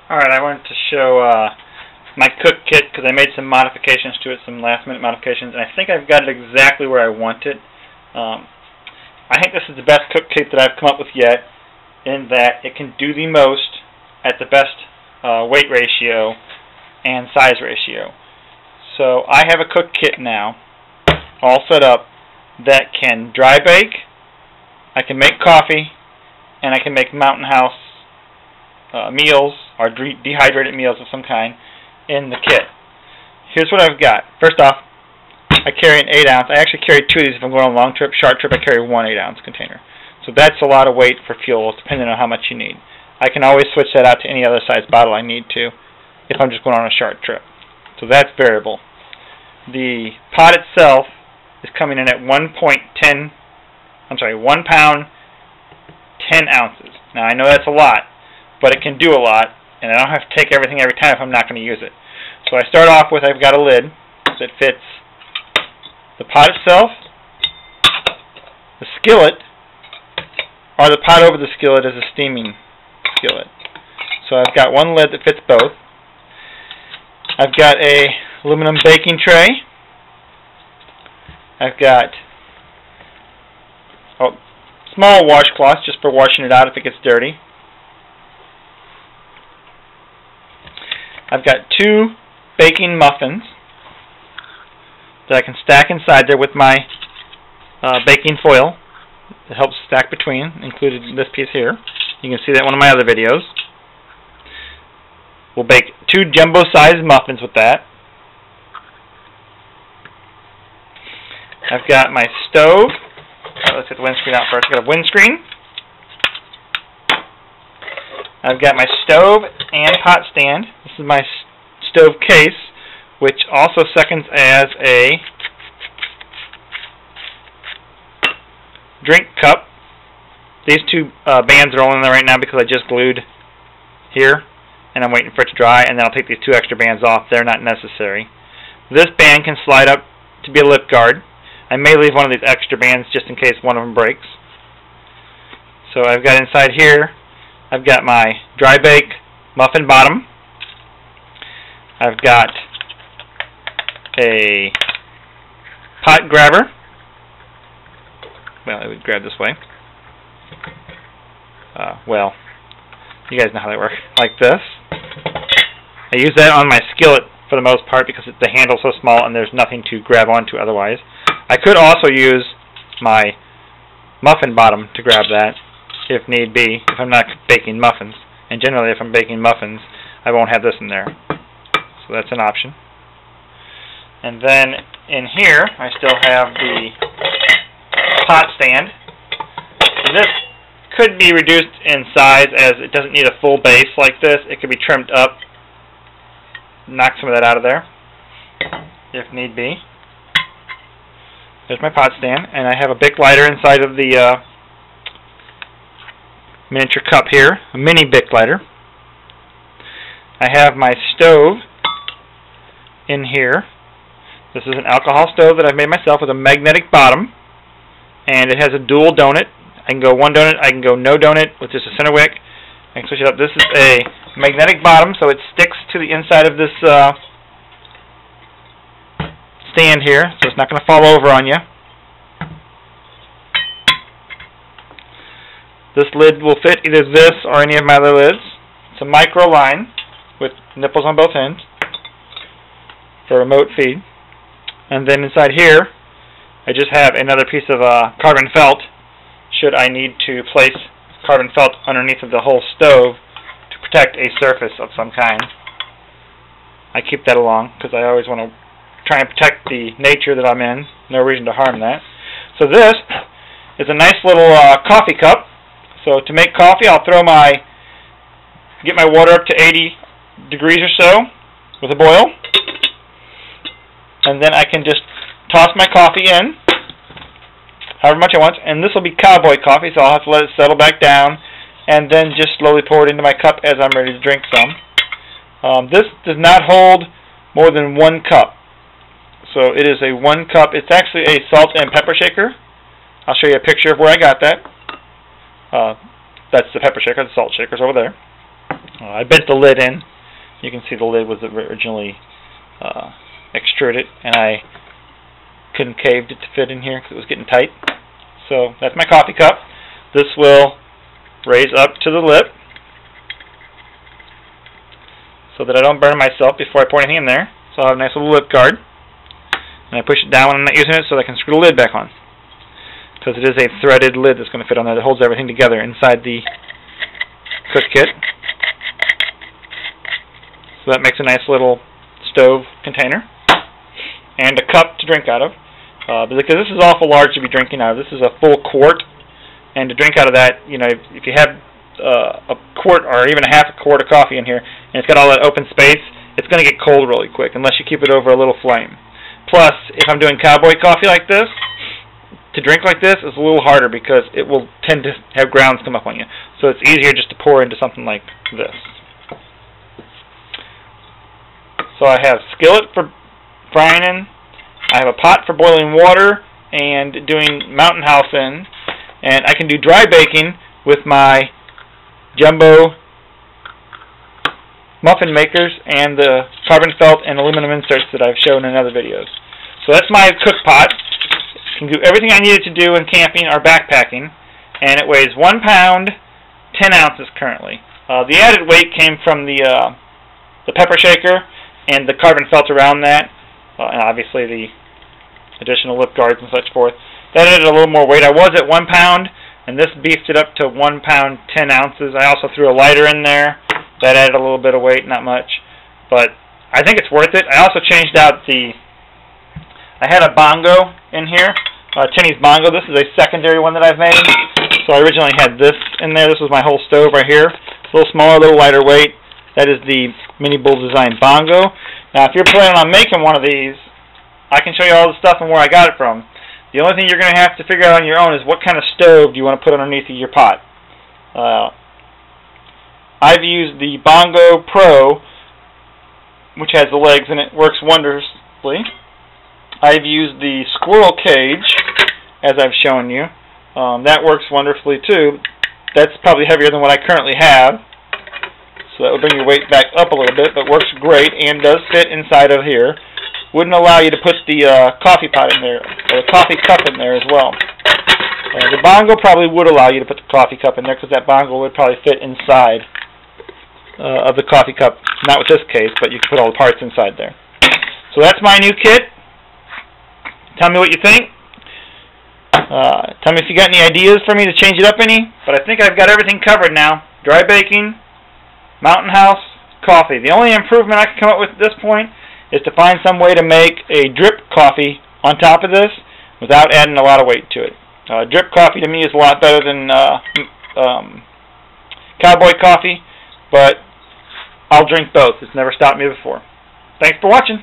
Alright, I wanted to show my cook kit because I made some modifications to it, some last minute modifications, and I think I've got it exactly where I want it. I think this is the best cook kit that I've come up with yet, in that it can do the most at the best weight ratio and size ratio. So I have a cook kit now, all set up, that can dry bake, I can make coffee, and I can make Mountain House meals or dehydrated meals of some kind in the kit. Here's what I've got. First off, I carry an 8 ounce. I actually carry 2 of these if I'm going on a long trip. Short trip, I carry one 8 ounce container. So that's a lot of weight for fuel, depending on how much you need. I can always switch that out to any other size bottle I need to if I'm just going on a short trip. So that's variable. The pot itself is coming in at 1 pound 10 ounces. Now I know that's a lot, but it can do a lot, and I don't have to take everything every time if I'm not going to use it. So I start off with, I've got a lid that fits the pot itself, the skillet, or the pot over the skillet is a steaming skillet. So I've got one lid that fits both. I've got a aluminum baking tray. I've got small washcloths just for washing it out if it gets dirty. I've got 2 baking muffins that I can stack inside there with my baking foil that helps stack between, included this piece here. You can see that in one of my other videos. We'll bake 2 jumbo-sized muffins with that. I've got my stove. Let's get the windscreen out first. I've got a windscreen. I've got my stove and pot stand. This is my stove case, which also seconds as a drink cup. These 2 bands are all in there right now because I just glued here, and I'm waiting for it to dry, and then I'll take these 2 extra bands off. They're not necessary. This band can slide up to be a lip guard. I may leave one of these extra bands just in case one of them breaks. So I've got inside here, I've got my dry bake muffin bottom. I've got a pot grabber. Well, it would grab this way. Well, you guys know how they work. Like this. I use that on my skillet for the most part because the handle's so small and there's nothing to grab onto otherwise. I could also use my muffin bottom to grab that if need be, if I'm not baking muffins. And generally if I'm baking muffins, I won't have this in there. So that's an option. And then in here, I still have the pot stand. And this could be reduced in size as it doesn't need a full base like this. It could be trimmed up. Knock some of that out of there if need be. There's my pot stand, and I have a Bic lighter inside of the miniature cup here, a mini Bic lighter. I have my stove in here. This is an alcohol stove that I've made myself with a magnetic bottom, and it has a dual donut. I can go one donut, I can go no donut with just a center wick. I can switch it up. This is a magnetic bottom, so it sticks to the inside of this stand here, so it's not going to fall over on you. This lid will fit either this or any of my other lids. It's a micro line with nipples on both ends for remote feed. And then inside here, I just have another piece of carbon felt should I need to place carbon felt underneath of the whole stove to protect a surface of some kind. I keep that along because I always want to try and protect the nature that I'm in. No reason to harm that. So this is a nice little coffee cup. So to make coffee, I'll get my water up to 80 degrees or so with a boil. And then I can just toss my coffee in however much I want. And this will be cowboy coffee, so I'll have to let it settle back down and then just slowly pour it into my cup as I'm ready to drink some. This does not hold more than 1 cup. So it is a 1 cup. It's actually a salt and pepper shaker. I'll show you a picture of where I got that. That's the pepper shaker. The salt shaker's over there. I bent the lid in. You can see the lid was originally extruded, and I concaved it to fit in here because it was getting tight. So that's my coffee cup. This will raise up to the lip so that I don't burn myself before I pour anything in there. So I'll have a nice little lip guard. And I push it down when I'm not using it so that I can screw the lid back on. Because it is a threaded lid that's going to fit on there that holds everything together inside the cook kit. So that makes a nice little stove container. And a cup to drink out of. Because this is awful large to be drinking out of. This is a full quart. And to drink out of that, you know, if you have a quart or even a half a quart of coffee in here, and it's got all that open space, it's going to get cold really quick unless you keep it over a little flame. Plus, if I'm doing cowboy coffee like this, to drink like this is a little harder because it will tend to have grounds come up on you. So it's easier just to pour into something like this. So I have skillet for frying in, I have a pot for boiling water and doing Mountain House in, and I can do dry baking with my jumbo muffin makers and the carbon felt and aluminum inserts that I've shown in other videos. So that's my cook pot. It can do everything I need it to do in camping or backpacking, and it weighs 1 pound, 10 ounces currently. The added weight came from the pepper shaker and the carbon felt around that, and obviously the additional lip guards and such forth. That added a little more weight. I was at 1 pound, and this beefed it up to 1 pound, 10 ounces. I also threw a lighter in there. That added a little bit of weight, not much. But I think it's worth it. I also changed out I had a bongo in here, Tinny's bongo. This is a secondary one that I've made. So I originally had this in there. This was my whole stove right here. It's a little smaller, a little lighter weight. That is the Mini Bull Design bongo. Now, if you're planning on making one of these, I can show you all the stuff and where I got it from. The only thing you're going to have to figure out on your own is what kind of stove do you want to put underneath of your pot. I've used the Bongo Pro, which has the legs and it works wondrously. I've used the squirrel cage, as I've shown you. That works wonderfully too. That's probably heavier than what I currently have, so that will bring your weight back up a little bit, but works great and does fit inside of here. Wouldn't allow you to put the coffee pot in there, or the coffee cup in there as well. The bongo probably would allow you to put the coffee cup in there because that bongo would probably fit inside of the coffee cup. Not with this case, but you can put all the parts inside there. So that's my new kit. Tell me what you think. Tell me if you got any ideas for me to change it up any. But I think I've got everything covered now. Dry baking, Mountain House, coffee. The only improvement I can come up with at this point is to find some way to make a drip coffee on top of this without adding a lot of weight to it. Drip coffee to me is a lot better than cowboy coffee, but I'll drink both. It's never stopped me before. Thanks for watching.